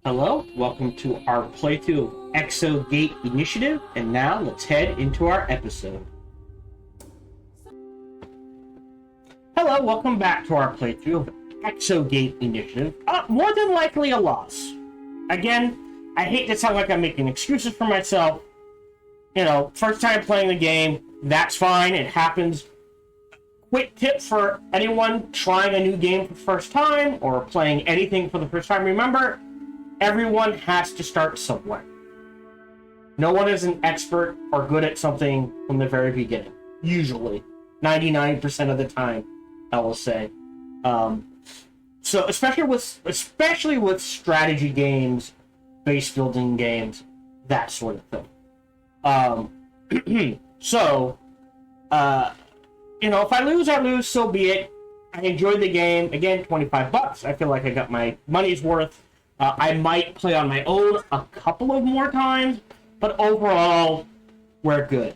Hello, welcome to our playthrough of Exogate Initiative, and now let's head into our episode. Hello, welcome back to our playthrough of Exogate Initiative. More than likely a loss. Again, I hate to sound like I'm making excuses for myself. You know, first time playing the game, that's fine, it happens. Quick tip for anyone trying a new game for the first time, or playing anything for the first time, remember, everyone has to start somewhere. No one is an expert or good at something from the very beginning. Usually. 99% of the time, I will say. So especially with strategy games, base building games, that sort of thing. You know, if I lose, I lose, so be it. I enjoyed the game. Again, $25. I feel like I got my money's worth. I might play on my own a couple of more times, but overall, we're good.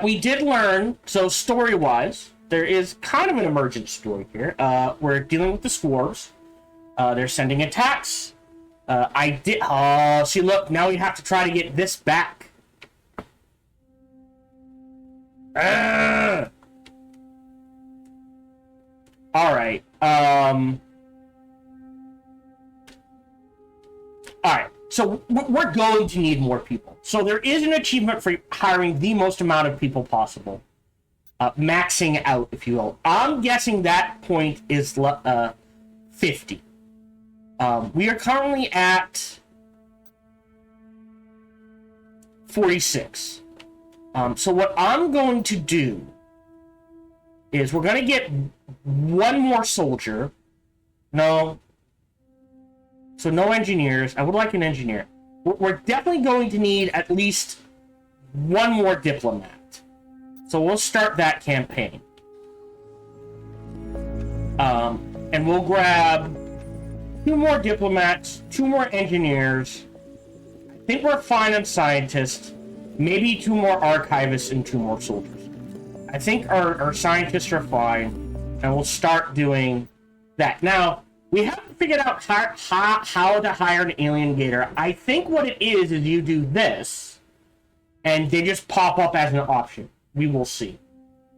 We did learn, so story-wise, there is kind of an emergent story here. We're dealing with the squares. They're sending attacks. See, look, now we have to try to get this back. Alright, Alright, so we're going to need more people. So there is an achievement for hiring the most amount of people possible. Maxing out, if you will. I'm guessing that point is 50. We are currently at 46. So what I'm going to do is we're going to get one more soldier. No. So no engineers. I would like an engineer. We're definitely going to need at least one more diplomat. So we'll start that campaign. And we'll grab 2 more diplomats, 2 more engineers. I think we're fine on scientists. Maybe 2 more archivists and 2 more soldiers. I think our scientists are fine. And we'll start doing that. Now, we haven't figured out how to hire an alien gator. I think what it is you do this, and they just pop up as an option. We will see.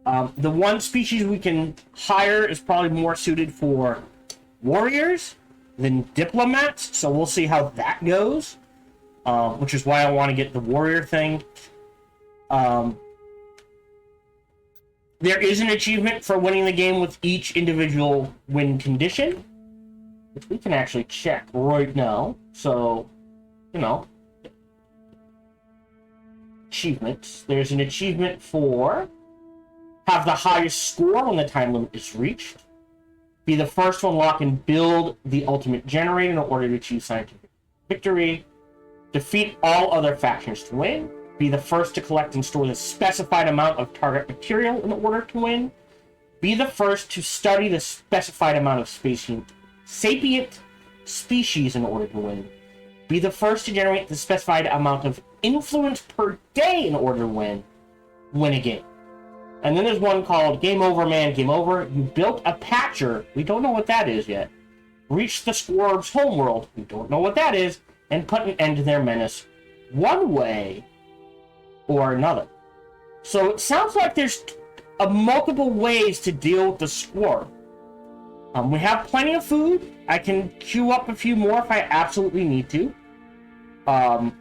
The one species we can hire is probably more suited for warriors than diplomats, so we'll see how that goes, which is why I want to get the warrior thing. There is an achievement for winning the game with each individual win condition, which we can actually check right now. So, you know, achievements. There's an achievement for have the highest score when the time limit is reached. Be the first to unlock and build the ultimate generator in order to achieve scientific victory. Defeat all other factions to win. Be the first to collect and store the specified amount of target material in order to win. Be the first to study the specified amount of sapient species in order to win. Be the first to generate the specified amount of influence per day in order to win. Win a game. And then there's one called Game Over, Man, Game Over. You built a patcher. We don't know what that is yet. Reach the Squarb's homeworld. We don't know what that is. And put an end to their menace one way or another. So it sounds like there's multiple ways to deal with the Squarb. We have plenty of food. I can queue up a few more if I absolutely need to.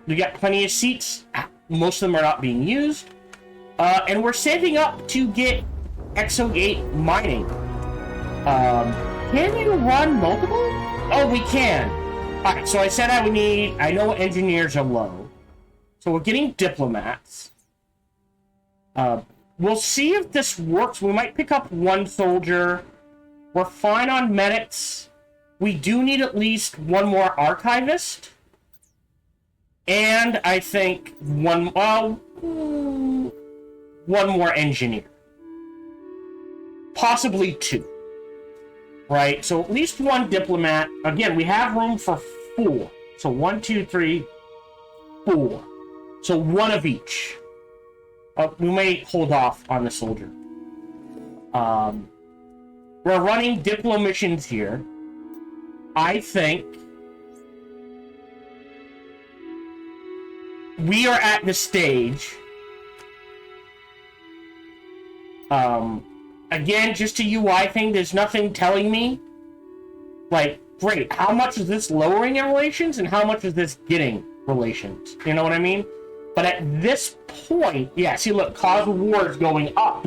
We got plenty of seats. Most of them are not being used. And we're saving up to get Exogate mining. Can we run multiple? Oh, we can. Alright, so I said I know engineers are low. So we're getting diplomats. We'll see if this works. We might pick up 1 soldier. We're fine on medics. We do need at least 1 more archivist. And I think one more engineer. Possibly 2. Right? So at least 1 diplomat. Again, we have room for 4. So 1, 2, 3, 4. So 1 of each. We may hold off on the soldier. We're running diplo missions here. I think we are at the stage. Again, just a UI thing, there's nothing telling me, like, great, how much is this lowering in relations and how much is this getting relations? You know what I mean? But at this point, yeah, see, look, cause of war is going up.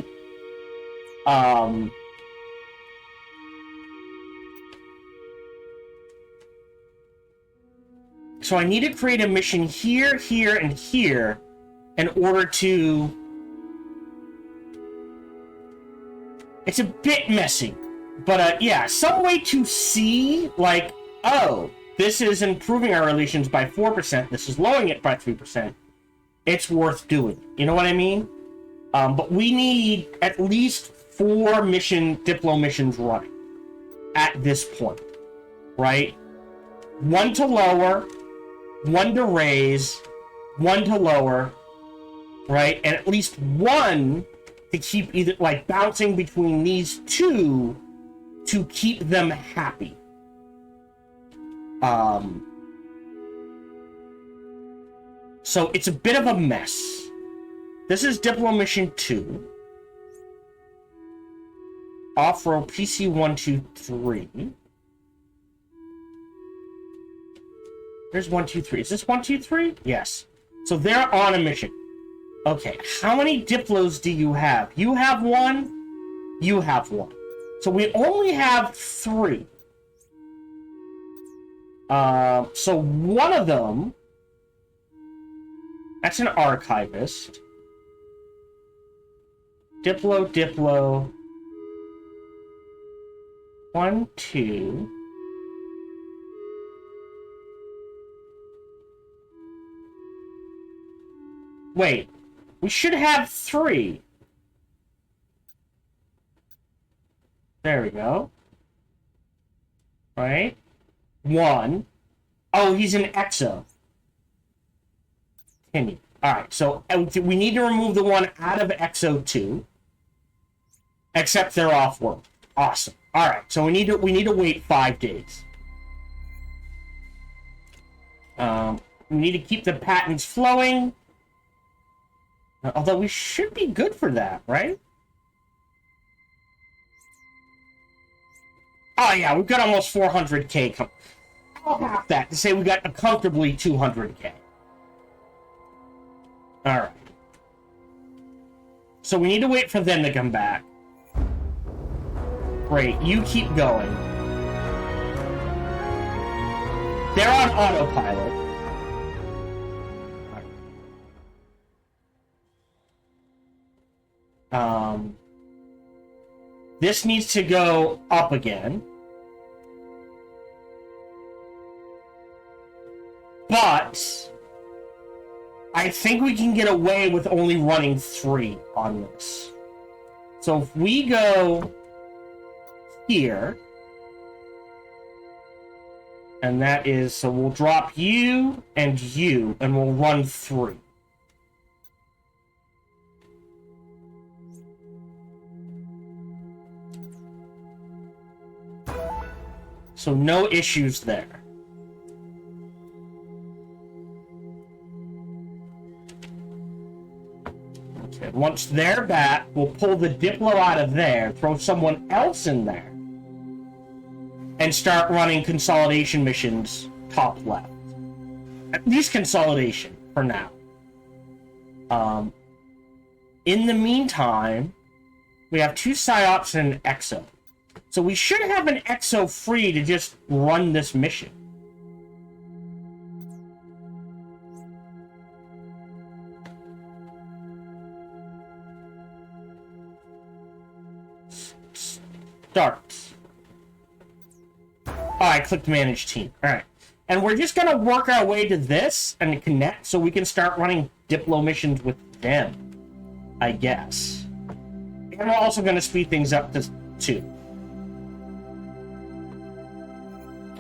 So I need to create a mission here, here, and here in order to... It's a bit messy, but yeah, some way to see, like, oh, this is improving our relations by 4%, this is lowering it by 3%, it's worth doing. You know what I mean? But we need at least 4 Diplo missions running at this point, right? 1 to lower, 1 to raise, 1 to lower, right? And at least 1 to keep either, like, bouncing between these 2 to keep them happy. So it's a bit of a mess. This is Diplo Mission 2. Off-roll PC 1, 2, 3. There's 1, 2, 3. Is this 1, 2, 3? Yes. So they're on a mission. Okay, how many Diplos do you have? You have 1. You have 1. So we only have 3. So one of them... That's an archivist. Diplo. 1, 2... Wait, we should have 3. There we go. Right? 1. Oh, he's an Exo. Continue. Alright, so we need to remove the one out of Exo 2. Except they're off work. Awesome. Alright, so we need to wait 5 days. We need to keep the patents flowing. Although we should be good for that, right? Oh yeah, we've got almost 400k. I'll have that to say we got a comfortably 200k. Alright. So we need to wait for them to come back. Great, you keep going. They're on autopilot. This needs to go up again. But I think we can get away with only running 3 on this. So if we go here, and that is, so we'll drop you, and we'll run 3. So no issues there. Okay, once they're back, we'll pull the Diplo out of there, throw someone else in there, and start running consolidation missions top left. At least consolidation, for now. In the meantime, we have 2 PsyOps and an Exo. So we should have an Exo free to just run this mission. Start. Oh, I clicked Manage Team. Alright. And we're just going to work our way to this and connect so we can start running Diplo missions with them, I guess. And we're also going to speed things up to 2.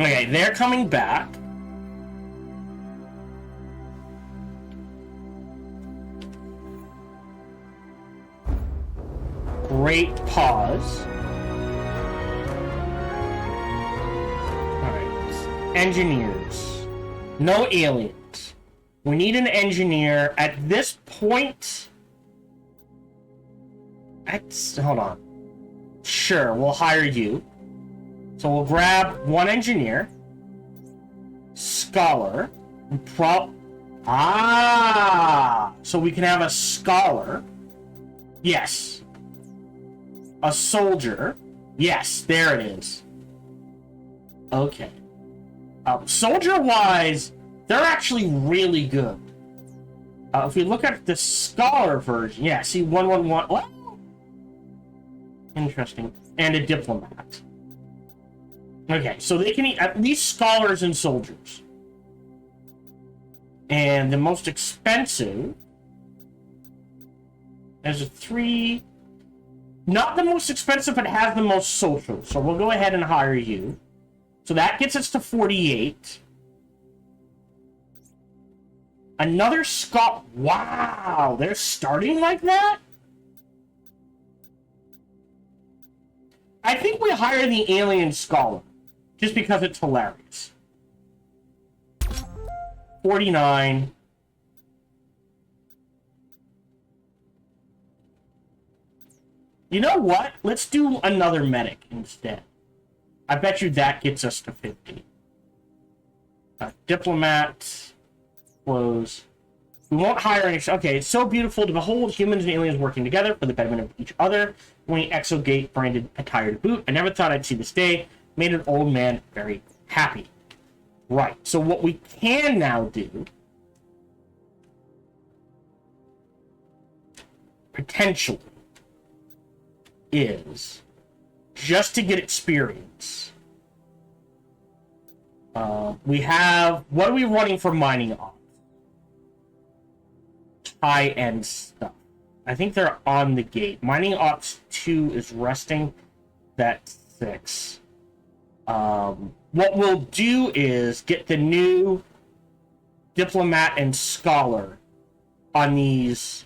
Okay, they're coming back. Great pause. Alright. Engineers. No aliens. We need an engineer. At this point... Hold on. Sure, we'll hire you. So we'll grab one engineer. Scholar. So we can have a scholar. Yes. A soldier. Yes, there it is. Okay. Soldier-wise, they're actually really good. If we look at the scholar version, yeah, see 111. What? Interesting. And a diplomat. Okay, so they can eat at least scholars and soldiers. And the most expensive is a 3. Not the most expensive, but has the most social. So we'll go ahead and hire you. So that gets us to 48. Another Scott. Wow, they're starting like that? I think we hire the alien scholar. Just because it's hilarious. 49. You know what? Let's do another medic instead. I bet you that gets us to 50. Diplomat. Close. We won't hire any... Okay, it's so beautiful to behold humans and aliens working together for the betterment of each other. Wearing Exogate branded attire to boot. I never thought I'd see this day. Made an old man very happy. Right, so what we can now do... potentially... is... just to get experience. We have... What are we running for mining off? High-end stuff. I think they're on the gate. Mining Ops 2 is resting. That's 6. What we'll do is get the new Diplomat and Scholar on these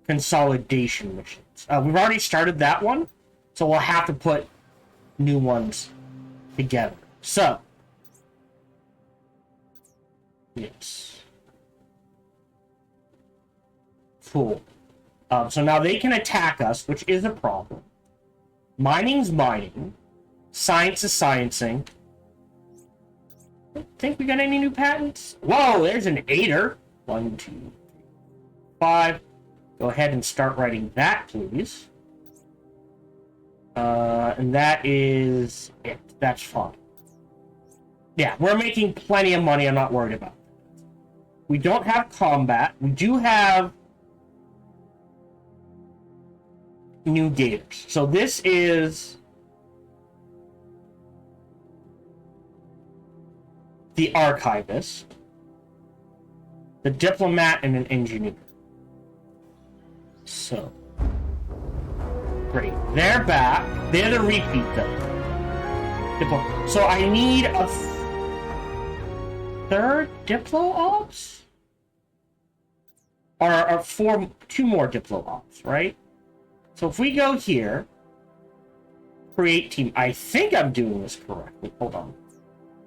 consolidation missions. We've already started that one, so we'll have to put new ones together. So, yes. Cool. So now they can attack us, which is a problem. Mining's mining. Science is sciencing. Think we got any new patents? Whoa, there's an 8er. 1, 2, 3, 5. Go ahead and start writing that, please. And that is it. That's fine. Yeah, we're making plenty of money. I'm not worried about that. We don't have combat. We do have new gators. So this is the archivist, the diplomat, and an engineer. So great, they're back. They're the repeat though. So I need a third Diplo Ops, or 2 more Diplo Ops, right? So if we go here, create team. I think I'm doing this correctly. Hold on.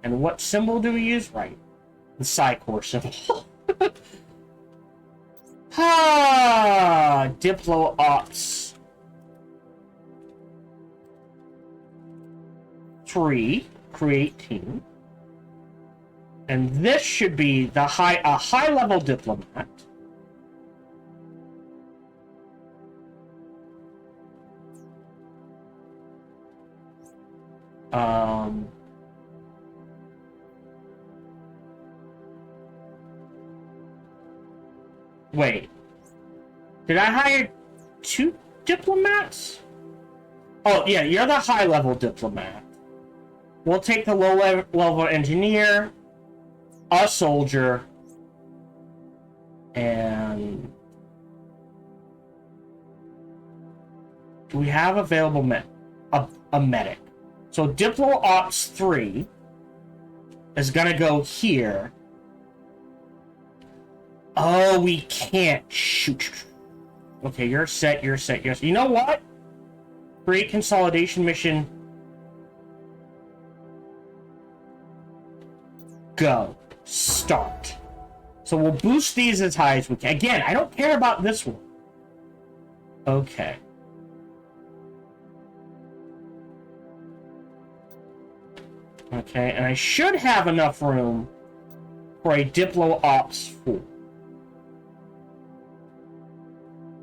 And what symbol do we use? Right. The Psy-Core symbol. Diplo Ops 3. Create team. And this should be the high-level diplomat. Wait. Did I hire 2 diplomats? Oh, yeah, you're the high-level diplomat. We'll take the low-level engineer, a soldier, and... do we have available a medic? So Diplo Ops 3 is gonna go here. Oh, we can't. Shoot. Okay, you're set, you're set, you're set. You know what? Create consolidation mission. Go. Start. So we'll boost these as high as we can. Again, I don't care about this one. Okay. Okay, and I should have enough room for a Diplo Ops 4.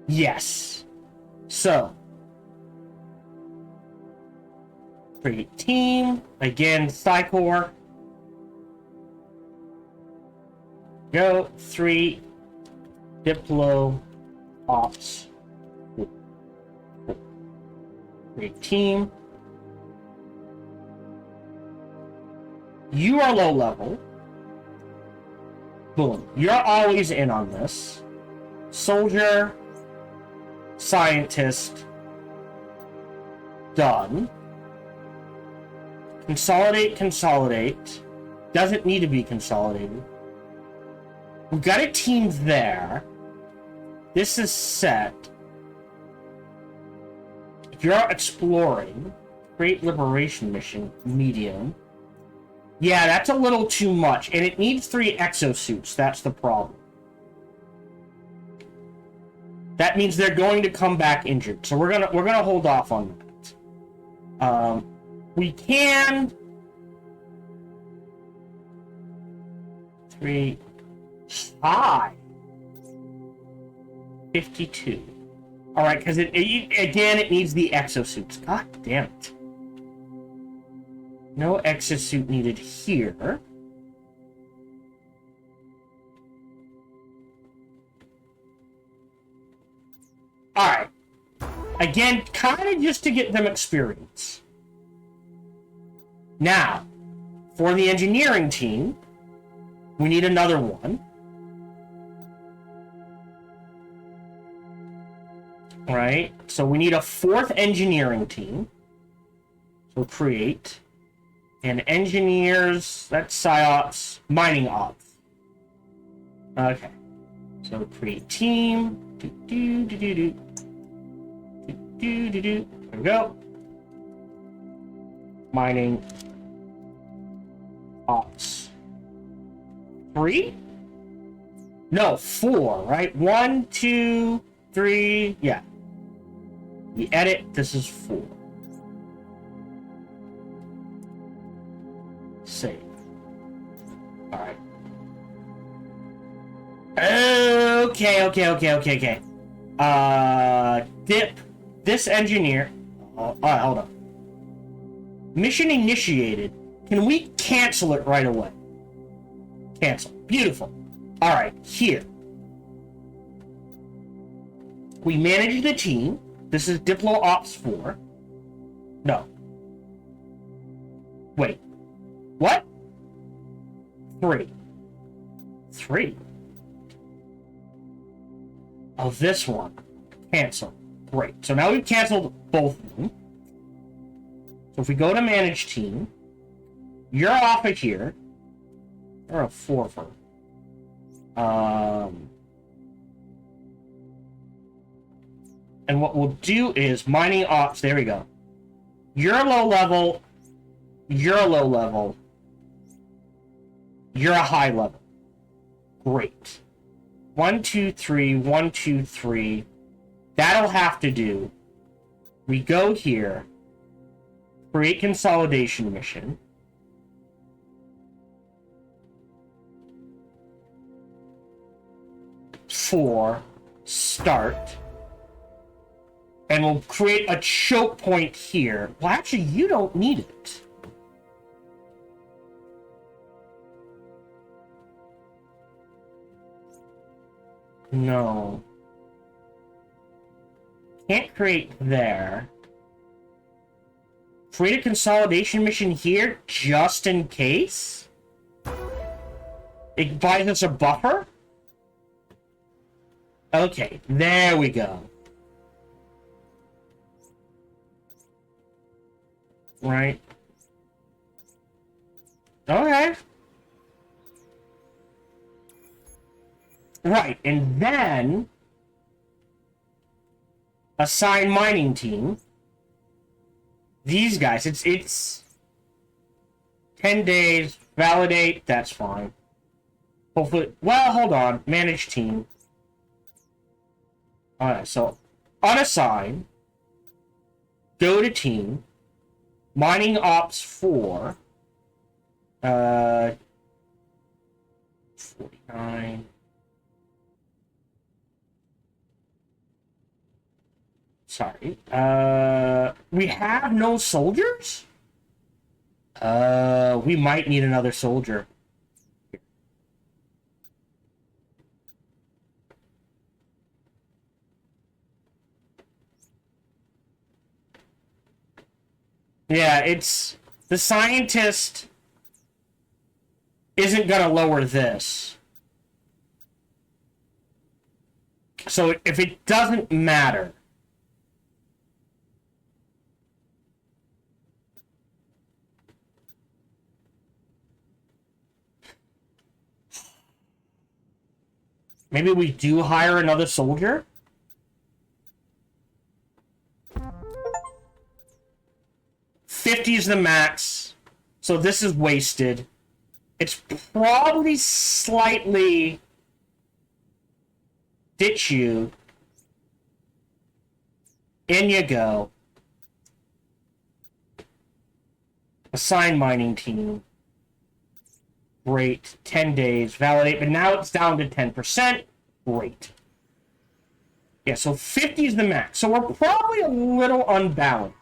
Yes. So. Create team. Again, Psychor. Go. 3. Diplo Ops 4. Create team. You are low level. Boom. You're always in on this. Soldier. Scientist. Done. Consolidate, consolidate. Doesn't need to be consolidated. We've got a team there. This is set. If you're exploring, create liberation mission, medium. Yeah, that's a little too much, and it needs 3 exosuits. That's the problem. That means they're going to come back injured, so we're gonna hold off on that. We can 3 high 52. All right, because it needs the exosuits. God damn it. No exosuit needed here. Alright. Again, kind of just to get them experience. Now, for the engineering team, we need another one. Right? So we need a 4th engineering team. So create. And engineers, that's PsyOps, mining ops. Okay. So create team. There we go. Mining ops. 3? No, 4, right? 1, 2, 3, yeah. We edit, this is 4. Save. Alright. Okay. Dip this engineer. Alright, hold on. Mission initiated. Can we cancel it right away? Cancel. Beautiful. Alright, here. We manage the team. This is Diplo Ops 4. No. Wait. What? 3. 3? Oh, this one. Cancel. Great. So now we've canceled both of them. So if we go to manage team, you're off of here. You're a 4 for. And what we'll do is mining ops. There we go. You're low level. You're a low level. You're a high level. Great. 1, 2, 3. 1, 2, 3. That'll have to do. We go here. Create consolidation mission. Four. Start. And we'll create a choke point here. Well, actually, you don't need it. No. Can't create there. Create a consolidation mission here, just in case? It buys us a buffer? Okay, there we go. Right. Okay. Right, and then assign mining team. These guys, it's 10 days. Validate. That's fine. Hopefully. Well, hold on. Manage team. Alright, so unassign. Go to team. Mining ops 4. 49. Sorry. We have no soldiers? We might need another soldier. Yeah, it's... The scientist isn't gonna lower this. So if it doesn't matter... Maybe we do hire another soldier? $50 is the max, so this is wasted. It's probably slightly ditch you. In you go. Assign mining team. Great. 10 days. Validate, but now it's down to 10%. Great. Yeah, so 50 is the max. So we're probably a little unbalanced.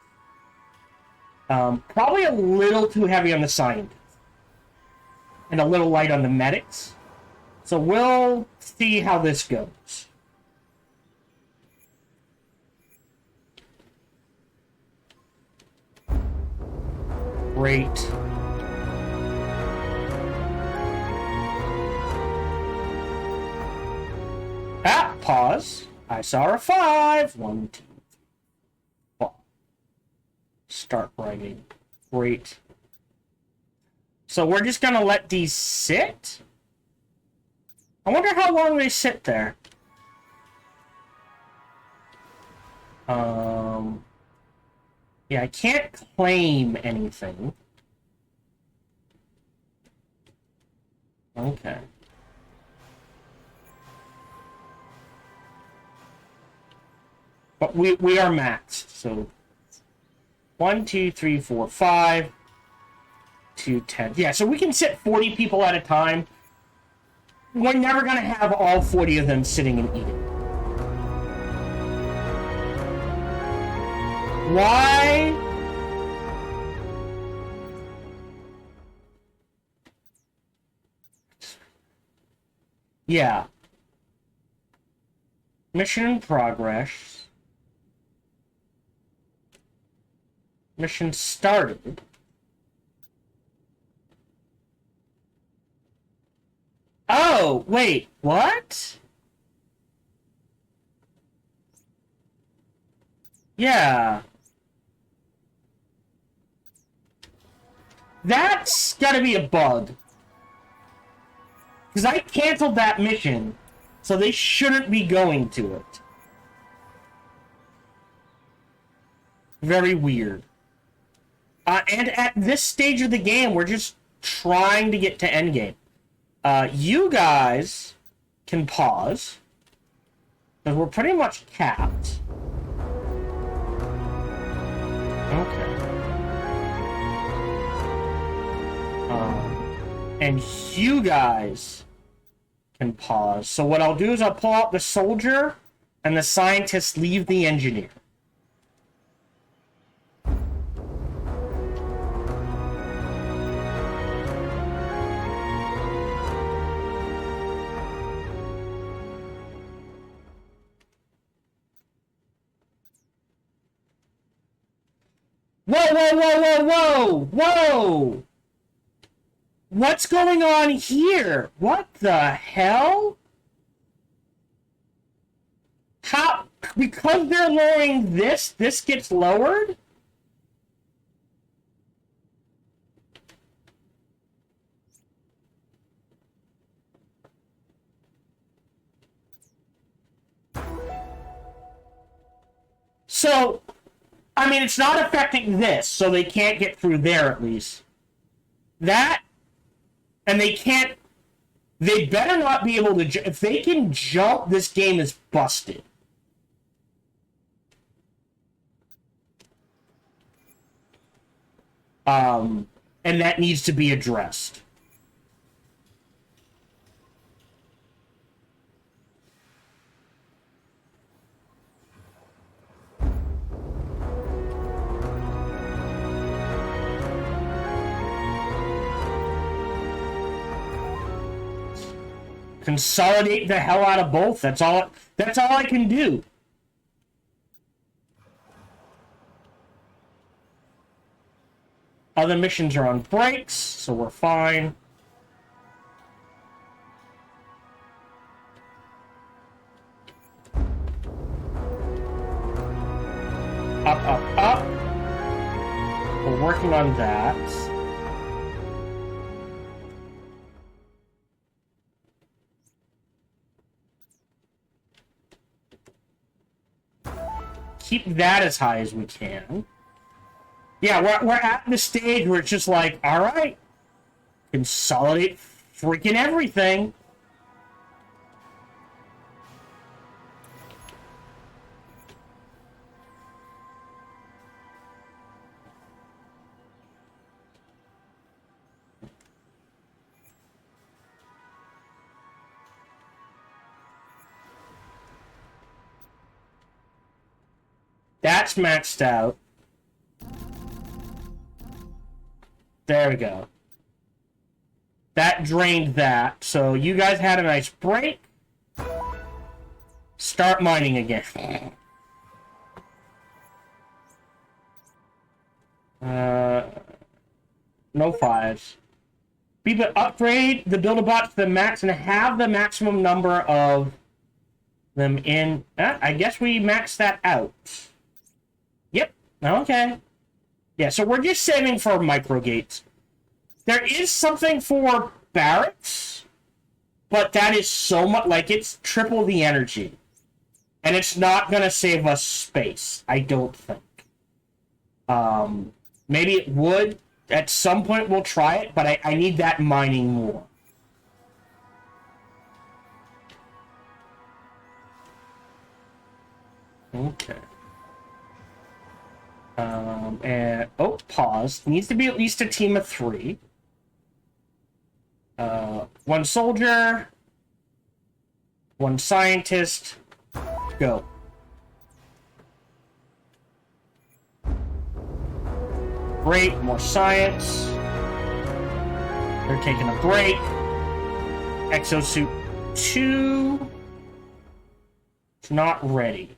Probably a little too heavy on the scientists. And a little light on the medics. So we'll see how this goes. Great. Pause. I saw a 5. 1, 2, 3, 4. Start writing. Great. So we're just gonna let these sit? I wonder how long they sit there. Yeah, I can't claim anything. Okay. But we are maxed, so 1, 2, 3, 4, 5 to 10. Yeah, so we can sit 40 people at a time. We're never gonna have all 40 of them sitting and eating. Why? Yeah. Mission in progress. Mission started. Oh, wait, what? Yeah. That's gotta be a bug. Because I canceled that mission, so they shouldn't be going to it. Very weird. And at this stage of the game, we're just trying to get to endgame. You guys can pause, because we're pretty much capped. Okay. And you guys can pause. So what I'll do is I'll pull out the soldier, and the scientists leave the engineer. Whoa, whoa, whoa, whoa, whoa! Whoa! What's going on here? What the hell? How? Because they're lowering this gets lowered? So, I mean, it's not affecting this, so they can't get through there at least. That, and they can't, they better not be able to, if they can jump, this game is busted. And that needs to be addressed. Consolidate the hell out of both. That's all I can do. Other missions are on breaks, so we're fine. Up, up, up. We're working on that. Keep that as high as we can. Yeah, we're at the stage where it's just like, all right, consolidate freaking everything. That's maxed out. There we go. That drained that. So you guys had a nice break. Start mining again. No fives. Upgrade the Build-A-Bot to the max and have the maximum number of them in... I guess we maxed that out. Yep. Okay. Yeah, so we're just saving for microgates. There is something for barracks, but that is so much... Like, it's triple the energy. And it's not going to save us space, I don't think. Maybe it would. At some point we'll try it, but I need that mining more. Okay. And... Oh, pause. Needs to be at least a team of 3. 1 soldier. 1 scientist. Go. Great, more science. They're taking a break. Exosuit 2. It's not ready.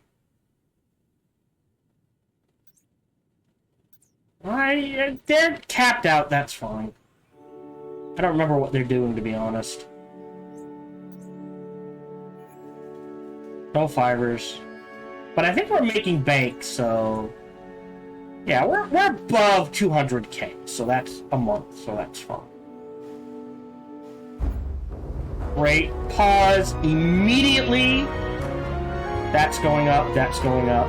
They're capped out, that's fine. I don't remember what they're doing, to be honest. No fibers. But I think we're making bank, so... Yeah, we're above 200k, so that's a month, so that's fine. Great. Pause immediately. That's going up, that's going up.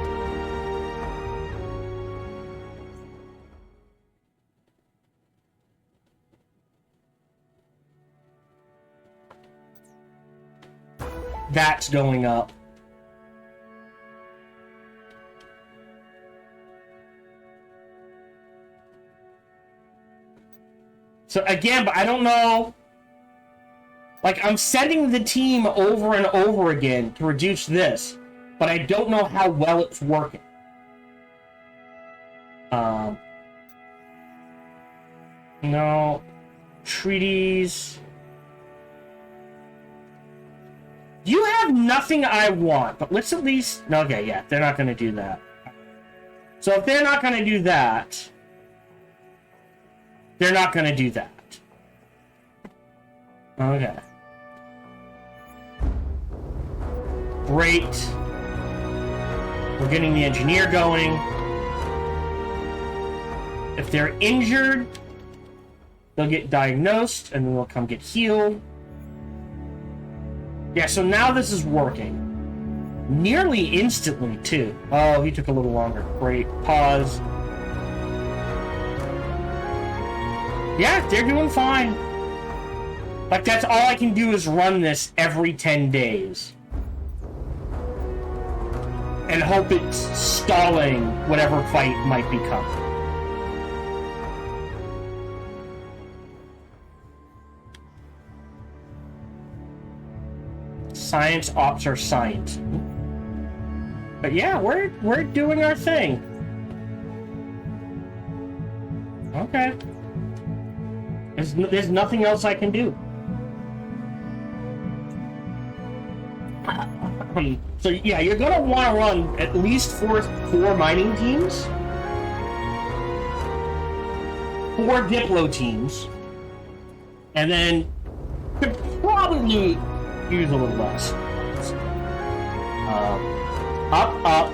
That's going up. So again, but I don't know. Like, I'm sending the team over and over again to reduce this, but I don't know how well it's working. No. Treaties. You have nothing I want, but let's at least... Okay, yeah, they're not going to do that. So if they're not going to do that... They're not going to do that. Okay. Great. We're getting the engineer going. If they're injured, they'll get diagnosed, and then they'll come get healed. Yeah, so now this is working. Nearly instantly, too. Oh, he took a little longer. Great. Pause. Yeah, they're doing fine. Like, that's all I can do is run this every 10 days. And hope it's stalling whatever fight might be coming. Science ops are science. But yeah, we're doing our thing. Okay. There's nothing else I can do. So yeah, you're gonna want to run at least four mining teams, 4 Diplo teams, and then could probably use a little less. Up.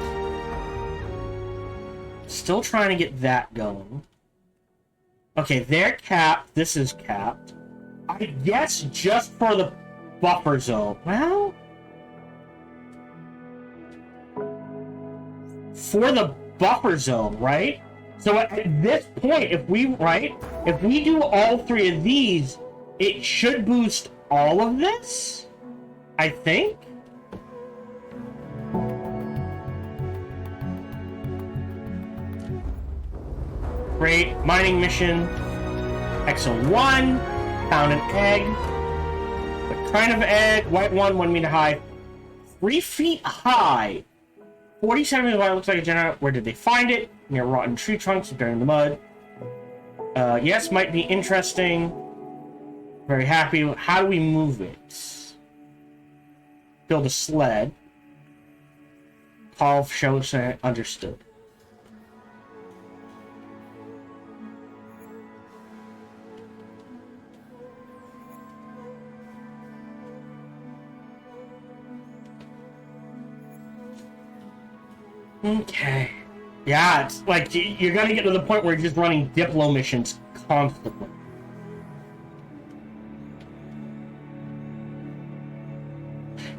Still trying to get that going. Okay, they're capped. This is capped. I guess just for the buffer zone. Well, for the buffer zone, right? So at this point, if we do all 3 of these, it should boost all of this, I think. Great. Mining mission. Exo 1. Found an egg. What kind of egg? White 1 meter high. 3 feet high. 40 centimeters wide. Looks like a generator. Where did they find it? Near rotten tree trunks during the mud. Yes, might be interesting. Very happy. How do we move it? Build a sled. Call shows understood. Okay. Yeah, it's like you're gonna get to the point where you're just running Diplo missions constantly.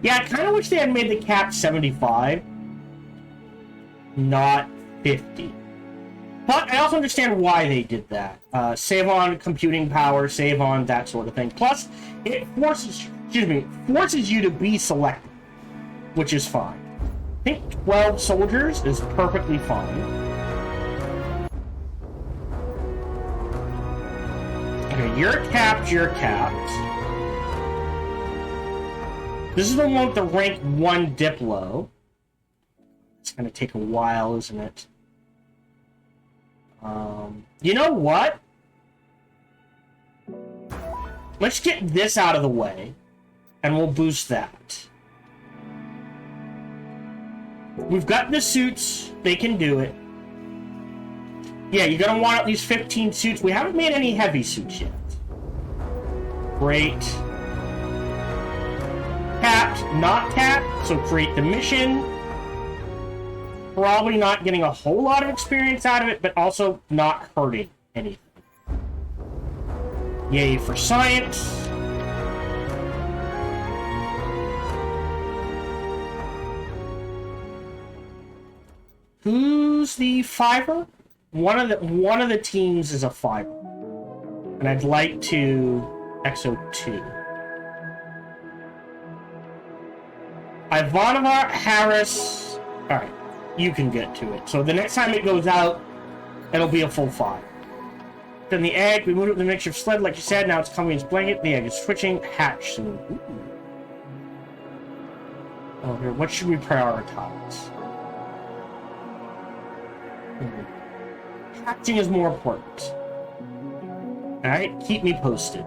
Yeah, I kind of wish they had made the cap 75, not 50. But I also understand why they did that. Save on computing power, save on that sort of thing. Plus, it forces you to be selective, which is fine. I think 12 soldiers is perfectly fine. Okay, you're capped. This is the one with the rank 1 Diplo. It's gonna take a while, isn't it? You know what? Let's get this out of the way, and we'll boost that. We've got the suits. They can do it. Yeah, you're gonna want at least 15 suits. We haven't made any heavy suits yet. Great. Capped, not capped, so create the mission. Probably not getting a whole lot of experience out of it, but also not hurting anything. Yay for science. Who's the 5er? One of the teams is a 5er. And I'd like to Exo 2. Ivanova, Harris. Alright, you can get to it. So the next time it goes out, it'll be a full 5. Then the egg, we moved it with the makeshift sled, like you said, now it's coming in its blanket. The egg is switching. Hatch soon. Ooh. Oh, here, what should we prioritize? Hatching is more important. Alright, keep me posted.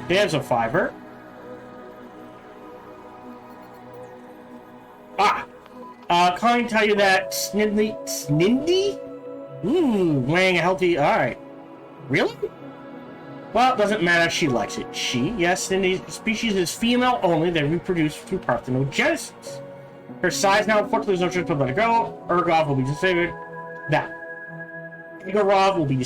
There's a 5er. Can't I tell you that Snindi? Weighing a healthy... Alright. Really? Well, it doesn't matter. She likes it. She, yes, Snindi species is female only. They reproduce through parthenogenesis. Her size now, unfortunately, is no choice but let it go. Urgov will be disfigured. That. Igorov will be...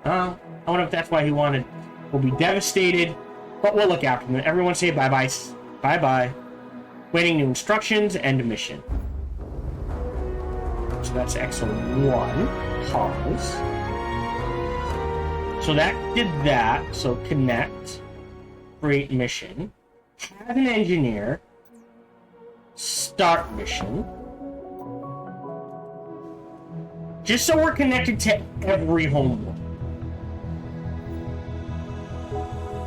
I wonder if that's why he wanted... Will be devastated. But we'll look after them. Everyone say bye-bye. Bye-bye. Waiting new instructions. End mission. So that's EXO1. Pause. So that did that. So connect. Create mission. Have an engineer. Start mission. Just so we're connected to every homeworld.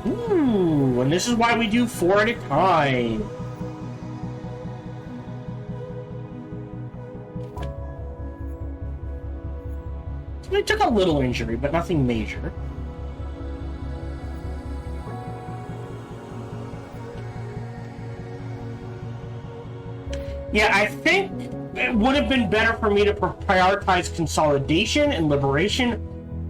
Ooh, and this is why we do 4 at a time. They took a little injury, but nothing major. Yeah, I think it would have been better for me to prioritize consolidation and liberation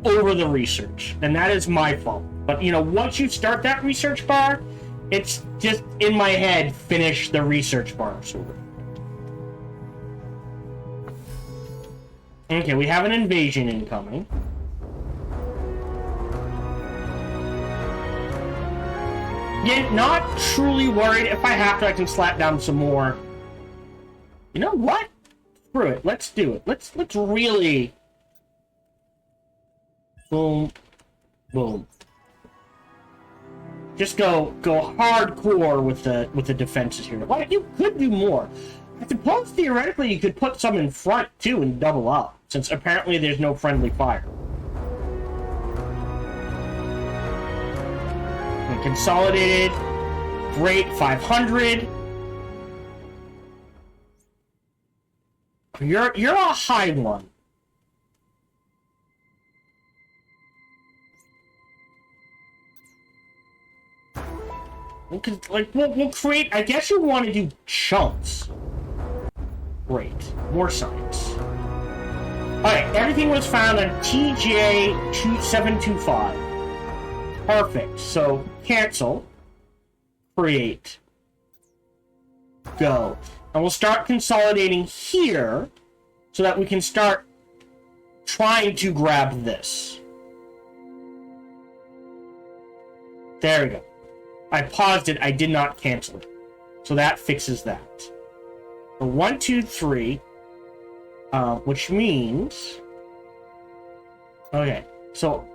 over the research. And that is my fault. But, you know, once you start that research bar, it's just in my head, finish the research bar. Okay, we have an invasion incoming. Yeah, not truly worried. If I have to, I can slap down some more. You know what? Screw it. Let's do it. Let's really... Boom. Boom. Just go hardcore with the defenses here. Well, you could do more. I suppose theoretically you could put some in front too and double up, since apparently there's no friendly fire. And consolidated. Great, 500. You're a high one. Like we'll create. I guess you want to do chunks. Great, more science. All right, everything was found on TJ2725. Perfect. So cancel. Create. Go. And we'll start consolidating here so that we can start trying to grab this. There we go. I paused it. I did not cancel it. So that fixes that. So 1, 2, 3. Which means... Okay. So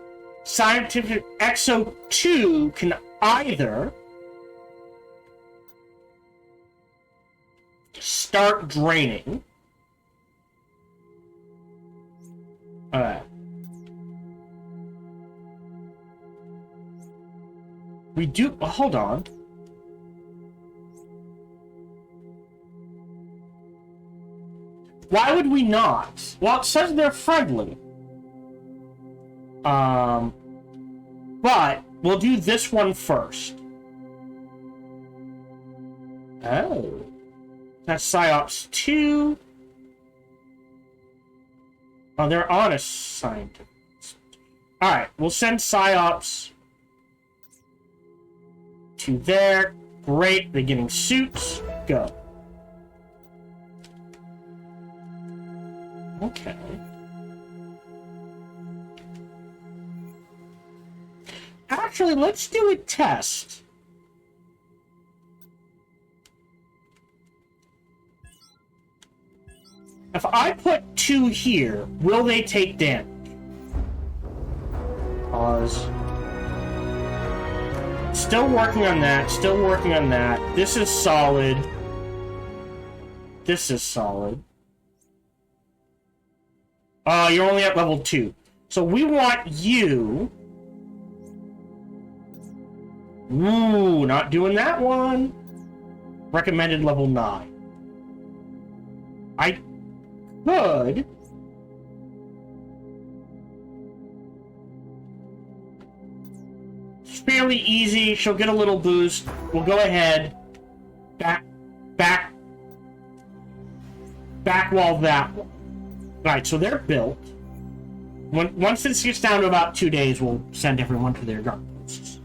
scientific EXO2 can either... start draining. Alright. We do... hold on. Why would we not? Well, it says they're friendly. But we'll do this one first. Oh. That's Psyops 2. Oh, they're honest scientists. Alright, we'll send Psyops to there. Great, they're getting suits. Go. Okay. Actually, let's do a test. If I put 2 here, will they take damage? Pause. Still working on that, still working on that. This is solid. This is solid. You're only at level 2. So we want you... Ooh, not doing that one. Recommended level 9. I could... It's fairly easy. She'll get a little boost. We'll go ahead. Back wall that one. Alright, so they're built. Once this gets down to about 2 days, we'll send everyone to their guard posts.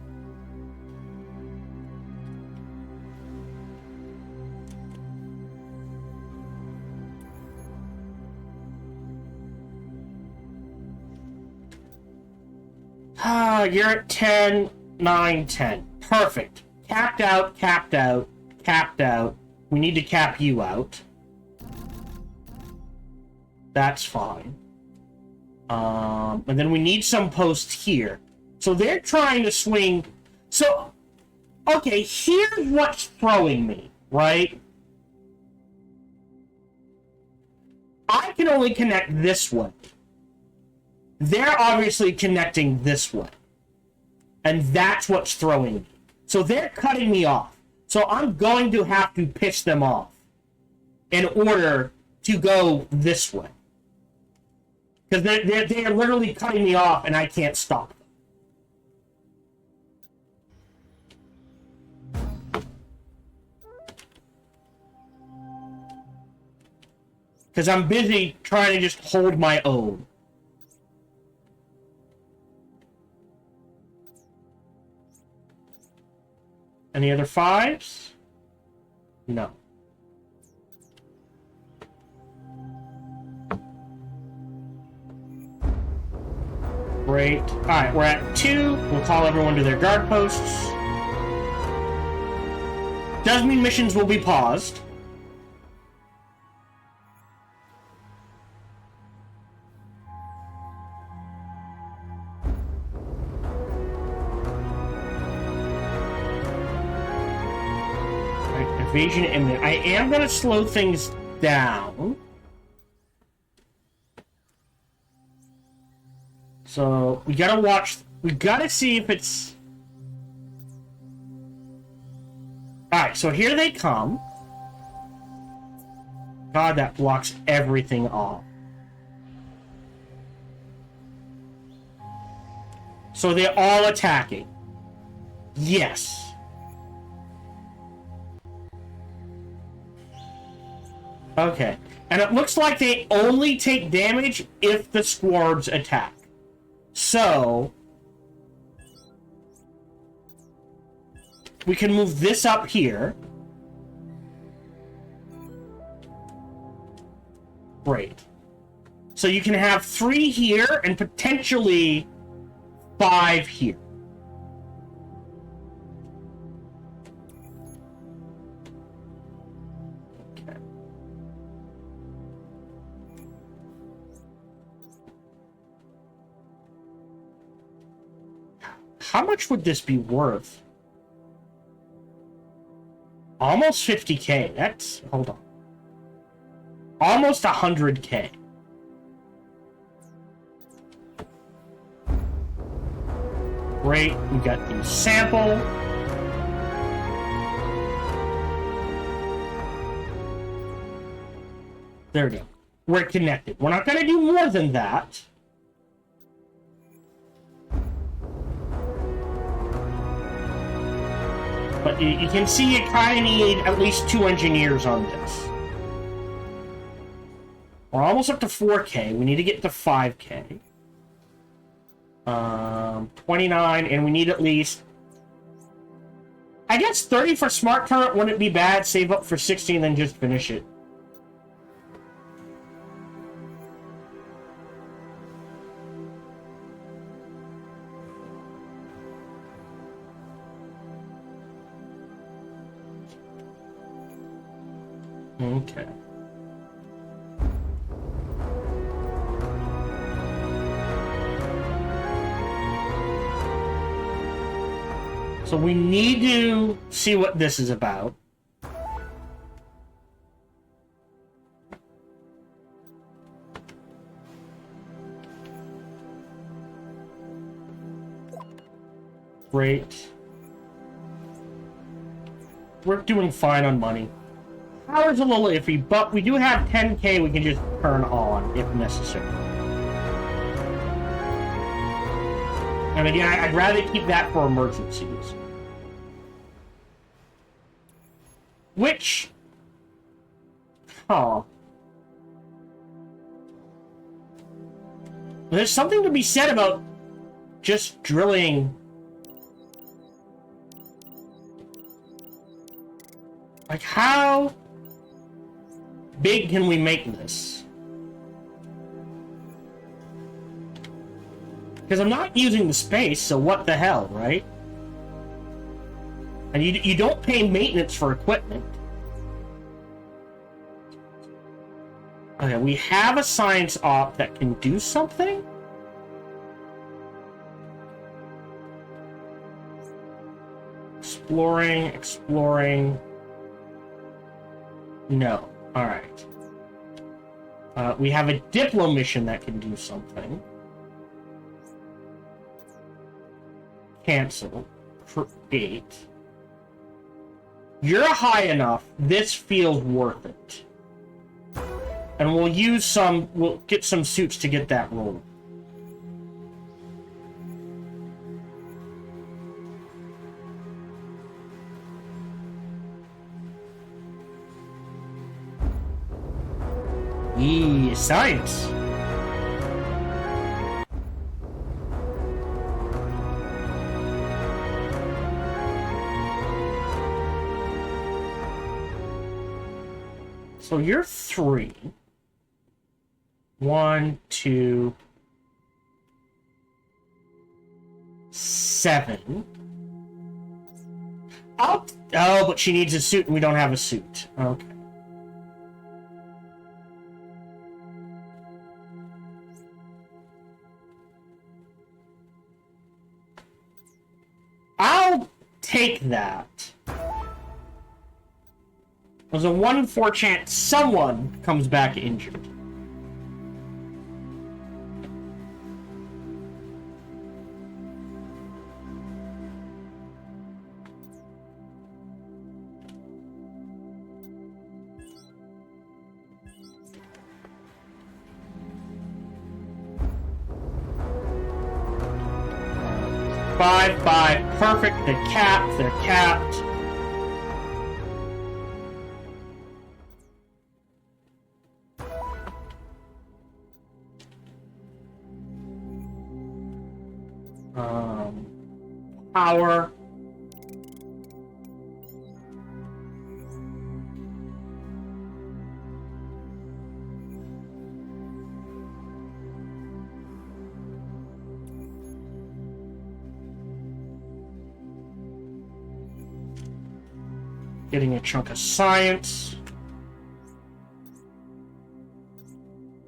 You're at 10, 9, 10. Perfect. Capped out, capped out, capped out. We need to cap you out. That's fine. And then we need some posts here. So they're trying to swing. So, okay, here's what's throwing me, right? I can only connect this way. They're obviously connecting this way. And that's what's throwing me. So they're cutting me off. So I'm going to have to piss them off in order to go this way. Because they're literally cutting me off and I can't stop them. Because I'm busy trying to just hold my own. Any other 5s? No. Great. Alright, we're at 2. We'll call everyone to their guard posts. Does mean missions will be paused. Invasion imminent. I am going to slow things down. So, we gotta watch... We gotta see if it's... Alright, so here they come. God, that blocks everything off. So they're all attacking. Yes. Okay. And it looks like they only take damage if the squads attack. So... we can move this up here. Great. So you can have 3 here and potentially 5 here. Okay. How much would this be worth? Almost 50k. That's... hold on. Almost 100k. Great. We got the sample. There we go. We're connected. We're not going to do more than that. But you can see you kind of need at least 2 engineers on this. We're almost up to 4k. We need to get to 5k. 29, and we need at least... I guess 30 for smart current wouldn't be bad. Save up for 60 and then just finish it. Okay. So we need to see what this is about. Great. We're doing fine on money. Power's a little iffy, but we do have 10k we can just turn on if necessary. And again, I'd rather keep that for emergencies. Which... huh. There's something to be said about just drilling... like, how big can we make this? Because I'm not using the space, so what the hell, right? And you don't pay maintenance for equipment. Okay, we have a science op that can do something? Exploring. No. Alright. We have a Diplo mission that can do something. Cancel. Create. You're high enough. This feels worth it. And we'll get some suits to get that roll. Science. So you're 3. 1, 2, 7. Oh, but she needs a suit and we don't have a suit. Okay. I'll take that. There's a 1 in 4 chance someone comes back injured. Five. Perfect. They're capped. Power. Getting a chunk of science.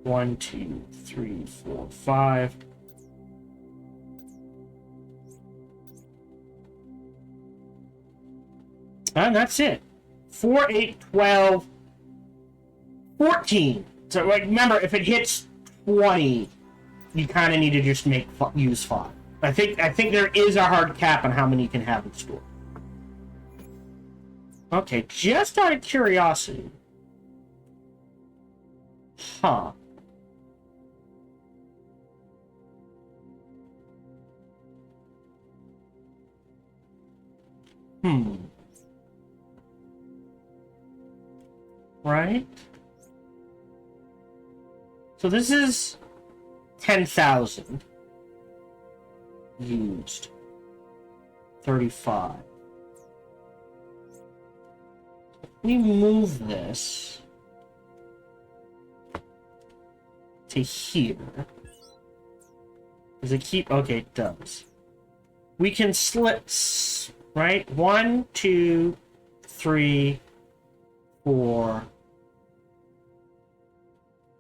1, 2, 3, 4, 5. And that's it. 4, 8, 12, 14. So, like, remember, if it hits 20, you kind of need to just use 5. I think there is a hard cap on how many you can have in store. Okay, just out of curiosity. Huh. Right? So this is 10,000 used. 35. We move this to here. Does it keep? Okay, it does. We can slip, right? 1, 2, 3, 4.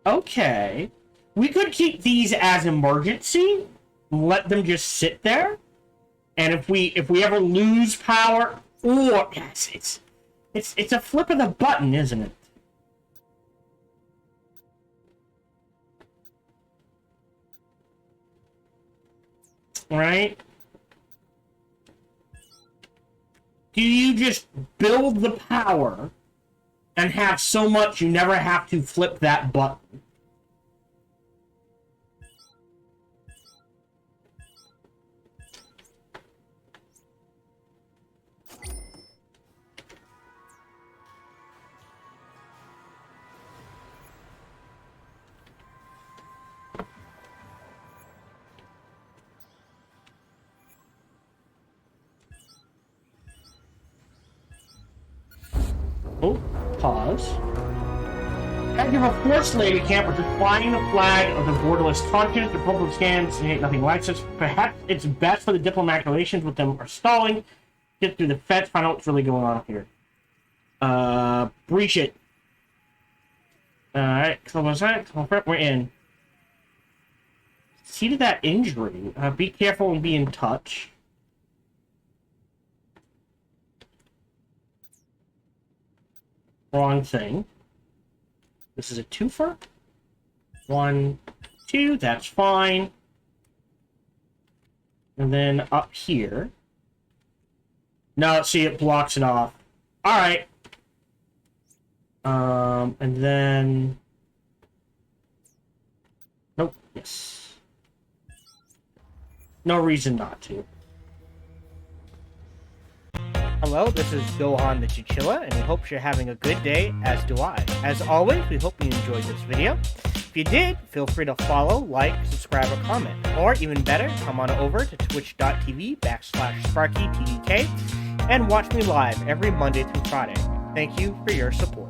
Okay. We could keep these as emergency, let them just sit there, and if we ever lose power, or yes, it's a flip of the button, isn't it? Right? Do you just build the power and have so much you never have to flip that button? Oh, pause. Active a forced lady camp with the flying the flag of the borderless continent. The purple scans ain't nothing like this. Perhaps it's best for the diplomatic relations with them are stalling. Get through the fence, find out what's really going on here. Breach it. Alright, so was that? We're in. See to that injury. Be careful and be in touch. Wrong thing. This is a twofer. 1, 2, that's fine. And then up here. No, see, it blocks it off. Alright. And then... Nope, yes. No reason not to. Hello, this is Gohan the Chinchilla, and we hope you're having a good day, as do I. As always, we hope you enjoyed this video. If you did, feel free to follow, like, subscribe, or comment. Or, even better, come on over to twitch.tv/SparkyTDK and watch me live every Monday through Friday. Thank you for your support.